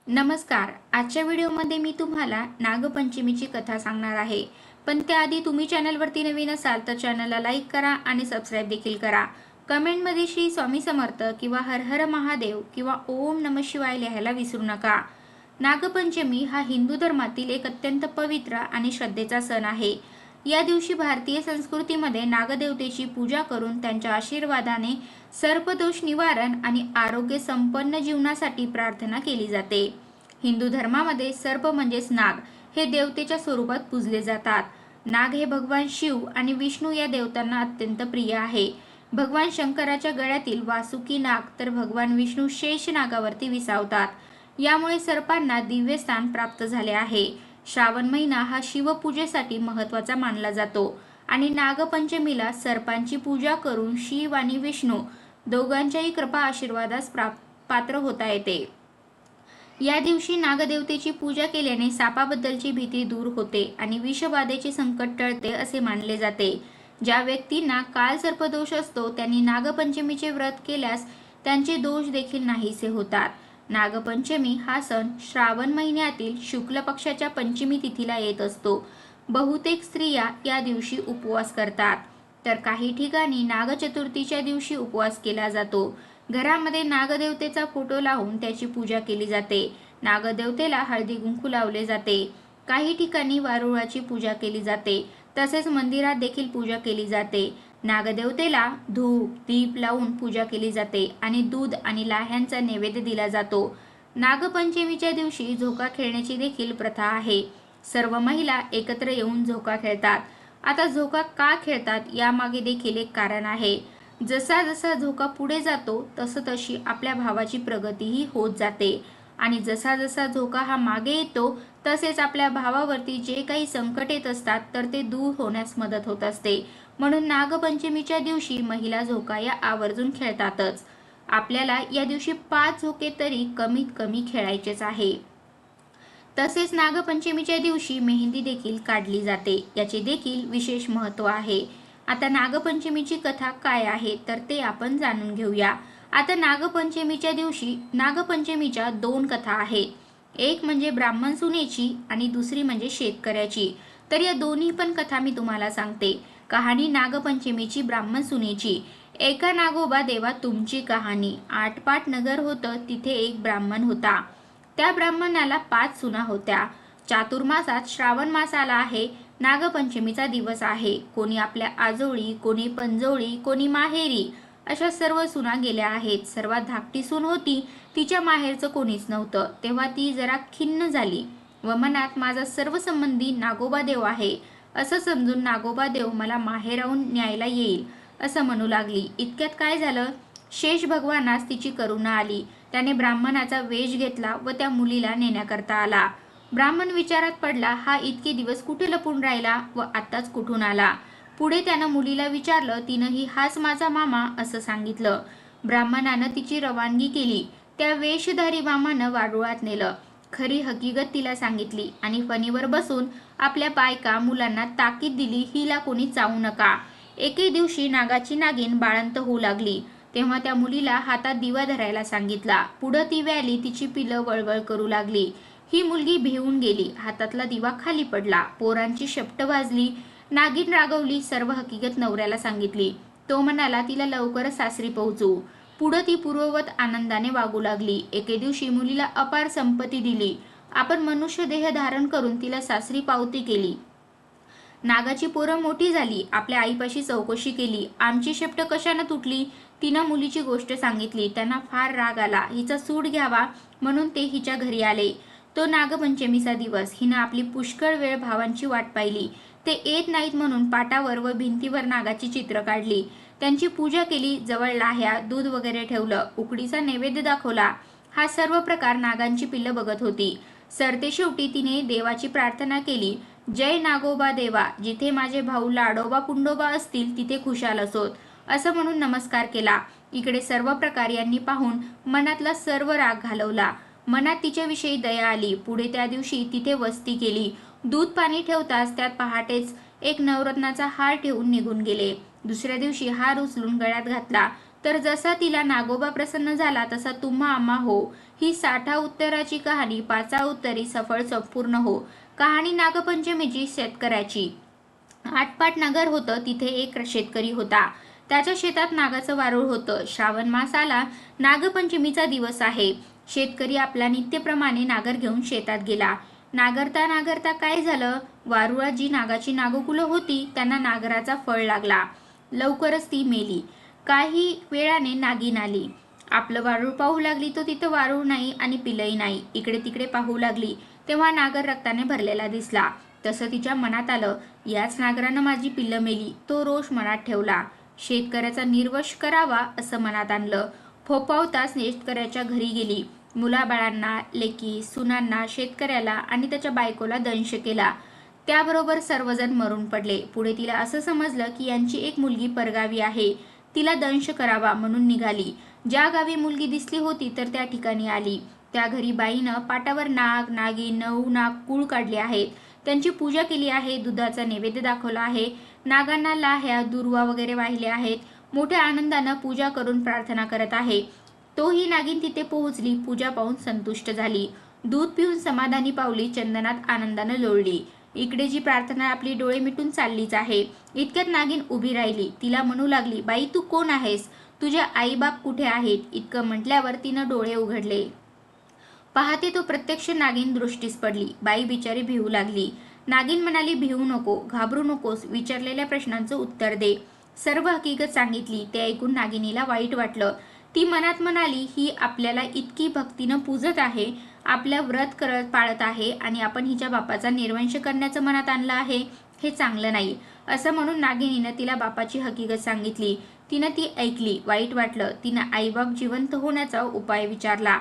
नमस्कार. आजच्या व्हिडिओमध्ये मी तुम्हाला नागपंचमीची कथा सांगणार आहे. पण त्याआधी तुम्ही चॅनलवरती नवीन असाल तर चॅनलला लाईक करा आणि सबस्क्राईब देखील करा. कमेंटमध्ये श्री स्वामी समर्थ किंवा हर हर महादेव किंवा ओम नमः शिवाय लिहायला विसरू नका. नागपंचमी हा हिंदू धर्मातील एक अत्यंत पवित्र आणि श्रद्धेचा सण आहे. या दिवशी भारतीय संस्कृतीमध्ये नागदेवतेची पूजा करून त्यांच्या आशीर्वादाने सर्पदोष निवारण आणि आरोग्य संपन्न जीवनासाठी प्रार्थना केली जाते. हिंदू धर्मामध्ये सर्प म्हणजेच नाग हे देवतेच्या स्वरूपात पूजले जातात. नाग हे भगवान शिव आणि विष्णू या देवतांना अत्यंत प्रिय आहे. भगवान शंकराच्या गळ्यातील वासुकी नाग तर भगवान विष्णू शेष नागावरती विसावतात. यामुळे सर्पांना दिव्य स्थान प्राप्त झाले आहे. श्रावण महिना हा शिवपूजेसाठी महत्त्वाचा मानला जातो आणि नागपंचमीला सर्पांची पूजा करून शिव आणि विष्णू दोघांच्याही कृपा आशीर्वादास पात्र होता येते. या दिवशी नागदेवतेची पूजा केल्याने सापाबद्दलची भीती दूर होते आणि विषबाधेचे संकट टळते असे मानले जाते. ज्या व्यक्तींना काल सर्पदोष असतो त्यांनी नागपंचमीचे व्रत केल्यास त्यांचे दोष देखील नाहीसे होतात. नागपंचमी हा सण श्रावण महिन्यातील शुक्ल पक्षाच्या पंचमी तिथीला येत असतो. बहुतेक स्त्रिया या दिवशी उपवास करतात, तर काही ठिकाणी नागचतुर्थीच्या दिवशी उपवास केला जातो. घरामध्ये नागदेवतेचा फोटो लावून त्याची पूजा केली जाते. नागदेवतेला हळदी कुंकू लावले जाते. काही ठिकाणी वारुळाची पूजा केली जाते. तसेच मंदिरात देखील पूजा केली जाते. नागदेवतेला धूप दीप लावून पूजा केली जाते आणि दूध आणि लाह्यांचा नैवेद्य दिला जातो. नागपंचमीच्या दिवशी झोका खेळण्याची देखील प्रथा आहे. सर्व महिला एकत्र येऊन झोका खेळतात. आता झोका का खेळतात यामागे देखील एक कारण आहे. जसा जसा झोका पुढे जातो तशी आपल्या भावाची प्रगतीही होत जाते आणि जसा जसा झोका हा मागे येतो तसेच आपल्या भावावरती जे काही संकट येत असतात तर ते दूर होण्यास मदत होत असते. म्हणून नागपंचमीच्या दिवशी महिला झोका या आवर्जून खेळतातच. आपल्याला या दिवशी 5 झोके तरी कमीत कमी खेळायचेच आहे. तसेच नागपंचमीच्या दिवशी मेहंदी देखील काढली जाते. याचे देखील विशेष महत्त्व आहे. आता नागपंचमीची कथा काय आहे तर ते आपण जाणून घेऊया. आता नागपंचमीच्या दिवशी नागपंचमीच्या 2 कथा आहेत. एक म्हणजे ब्राह्मण सुनेची आणि दुसरी म्हणजे शेतकऱ्याची. तर या दोन्ही पण कथा मी तुम्हाला सांगते. कहाणी नागपंचमीची ब्राह्मण सुनेची. एका नागोबा देवा तुमची कहाणी. आटपाट नगर होतं, तिथे एक ब्राह्मण होता. त्या ब्राह्मणाला 5 सुना होत्या. चातुर्मासात श्रावण मास आला आहे. नागपंचमीचा दिवस आहे. कोणी आपल्या आजोळी, कोणी पंजोळी, कोणी माहेरी अशा सर्व सुना गेल्या आहेत. सर्वात धाकटी सून होती, तिच्या माहेरचं कोणीच नव्हतं. तेव्हा ती जरा खिन्न झाली व मनात माझा सर्व संबंधी नागोबा देव आहे असं समजून नागोबा देव मला माहेराहून न्यायला येईल असं म्हणू लागली. इतक्यात काय झालं, शेष भगवानास तिची करुणा आली. त्याने ब्राह्मणाचा वेश घेतला व त्या मुलीला नेण्याकरता आला. ब्राह्मण विचारात पडला, हा इतके दिवस कुठे लपून राहिला व आत्ताच कुठून आला. पुढे त्यानं मुलीला विचारलं. तिनंही हाच माझा मामा असं सांगितलं. ब्राह्मणानं तिची रवानगी केली. त्या वेशधारी मामानं वारुळात नेलं. खरी हकीकत तिला सांगितली आणि फणीवर बसून आपल्या बायका मुलांना ताकीद दिली, हिला कोणी चावू नका. एके दिवशी नागाची नागिन बाळंत होऊ लागली. तेव्हा त्या मुलीला हातात दिवा धरायला सांगितला. पुढं ती व्याली, तिची पिलं वळवळ करू लागली. ही मुलगी भिवून गेली. हातातला दिवा खाली पडला. पोरांची शेपट वाजली. नागिन रागवली. सर्व हकीकत नवऱ्याला सांगितली. तो म्हणाला, तिला लवकरच सासरी पोहोचू. पुढं ती पूर्ववत आनंदाने वागू लागली. एके दिवशी मुलीला अपार संपत्ती दिली. आपण मनुष्य देह धारण करून तिला सासरी पावती केली. नागाची पोरं मोठी झाली. आपल्या आईपाशी चौकशी केली. आमची शेपट कशानं तुटली? तिनं मुलीची गोष्ट सांगितली. त्यांना फार राग आला. हिचा सूड घ्यावा म्हणून ते हिच्या घरी आले. तो नागपंचमीचा दिवस. हिनं आपली पुष्कळ वेळ भावांची वाट पाहिली. ते येत नाहीत म्हणून पाटावर व भिंतीवर नागाची चित्र काढली. त्यांची पूजा केली. जवळ लाह्या दूध वगैरे ठेवलं. उकडीचा नैवेद्य दाखवला. हा सर्व प्रकार नागांची पिल्लं बघत होती. सरते शेवटी तिने देवाची प्रार्थना केली. जय नागोबा देवा, जिथे माझे भाऊ लाडोबा पुंडोबा असतील तिथे खुशाल असोत असं म्हणून नमस्कार केला. इकडे सर्व प्रकार यांनी पाहून मनातला सर्व राग घालवला. मनात तिच्याविषयी दया आली. पुढे त्या दिवशी तिथे वस्ती केली. दूध पाणी ठेवताच त्यात पहाटेच एक नवरत्नाचा हार ठेवून निघून गेले. दुसऱ्या दिवशी हार उचलून गळ्यात घातला. तर जसा तिला नागोबा प्रसन्न झाला तसा तुम्हा आम्हा हो ही 60 उत्तराची कहाणी 5 उत्तरी सफळ संपूर्ण हो. कहाणी नागपंचमीची शेतकऱ्याची. आटपाट नगर होतं. तिथे एक शेतकरी होता. त्याच्या शेतात नागाचं वारूळ होतं. श्रावण मास आला. नागपंचमीचा दिवस आहे. शेतकरी आपल्या नित्यप्रमाणे नागर घेऊन शेतात गेला. नागरता नागरता काय झालं, वारुळात जी नागाची नागकुलं होती त्यांना नागराचा फळ लागला. लवकरच ती मेली. काही वेळाने नागिन आली. आपलं वारूळ पाहू लागली तो तिथं वारूळ नाही आणि पिलंही नाही. इकडे तिकडे पाहू लागली तेव्हा नागर रक्ताने भरलेला दिसला. तसं तिच्या मनात आलं, याच नागरानं माझी पिल्लं मेली. तो रोष मनात ठेवला. शेतकऱ्याचा निर्वश करावा असं मनात आणलं. फोपावताच शेतकऱ्याच्या घरी गेली. मुलाबाळांना, लेकी, सुनांना, शेतकऱ्याला आणि त्याच्या बायकोला दंश केला. त्याबरोबर सर्वजण मरून पडले. पुढे तिला असं समजलं की यांची एक मुलगी परगावी आहे. तिला दंश करावा म्हणून निघाली. ज्या गावी मुलगी दिसली होती तर त्या ठिकाणी आली. त्या घरी बाईनं पाटावर नाग, नागिन, 9 नाग कूळ काढले आहेत. त्यांची पूजा केली आहे. दुधाचा नैवेद्य दाखवला आहे. नागांना लाह्या, दुर्वा वगैरे वाहिले आहेत. मोठ्या आनंदानं पूजा करून प्रार्थना करत आहे. तोही नागिन तिथे पोहोचली. पूजा पाहून संतुष्ट झाली. दूध पिऊन समाधानी पावली. चंदनात आनंदानं लोळली. इकडे जी प्रार्थना आपली डोळे मिटून चाललीच आहे. इतक्यात नागिन उभी राहिली. तिला म्हणू लागली, बाई तू कोण आहेस? तुझे आईबाप कुठे आहेत? इतकं म्हटल्यावर तिनं डोळे उघडले. पाहते तो प्रत्यक्ष नागिन दृष्टीस पडली. बाई बिचारी भिवू लागली. नागिन म्हणाली, भिवू नको, घाबरू नकोस, विचारलेल्या प्रश्नांचं उत्तर दे. सर्व हकीकत सांगितली. ते ऐकून नागिनीला वाईट वाटलं. ती मनात म्हणाली, ही आपल्याला इतकी भक्तीनं पूजत आहे, आपल्या व्रत करत पाळत आहे आणि आपण हिच्या बापाचा निर्वंश करण्याचं मनात आणलं आहे. हे चांगलं नाही. असं म्हणून नागिनीनं तिला बापाची हकीकत सांगितली. तिनं ती ऐकली. वाईट वाटलं. तिनं आईबाप जिवंत होण्याचा उपाय विचारला.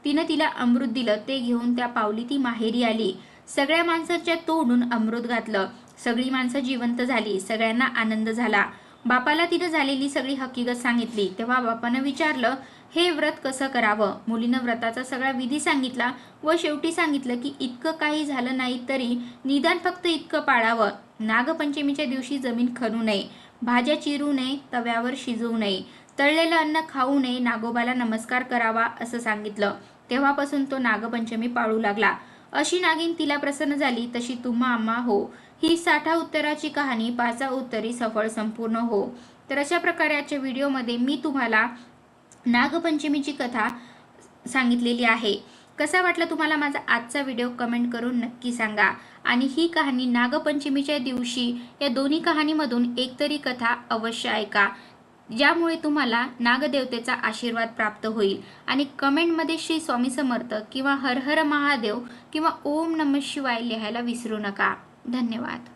तिनं तिला अमृत दिलं. ते घेऊन त्या पावली ती माहेरी आली. सगळ्या माणसाच्या तोंडून अमृत घातलं. सगळी माणसं जिवंत झाली. सगळ्यांना आनंद झाला. बापाला तिनं झालेली सगळी हकीकत सांगितली. तेव्हा बापानं विचारलं, हे व्रत कसं करावं? मुलीनं व्रताचा सगळा विधी सांगितला व शेवटी सांगितलं की इतकं काही झालं नाही तरी निदान फक्त इतकं पाळावं. नागपंचमीच्या दिवशी जमीन खणू नये, भाज्या चिरू नये, तव्यावर शिजवू नये, तळलेलं अन्न खाऊ नये, नागोबाला नमस्कार करावा असं सांगितलं. तेव्हापासून तो नागपंचमी पाळू लागला. अशी नागिन तिला प्रसन्न झाली तशी तुम्हा आम्हा हो ही 60 उत्तराची कहाणी 5 उत्तरी सफळ संपूर्ण हो. तर अशा प्रकारे आजच्या व्हिडिओमध्ये मी तुम्हाला नागपंचमीची कथा सांगितलेली आहे. कसा वाटला तुम्हाला माझा आजचा व्हिडिओ कमेंट करून नक्की सांगा. आणि ही कहाणी नागपंचमीच्या दिवशी या दोन्ही कहाणीमधून एकतरी कथा अवश्य ऐका, ज्यामुळे तुम्हाला नागदेवतेचा आशीर्वाद प्राप्त होईल. आणि कमेंटमध्ये श्री स्वामी समर्थ किंवा हर हर महादेव किंवा ओम नमः शिवाय लिहायला विसरू नका. धन्यवाद.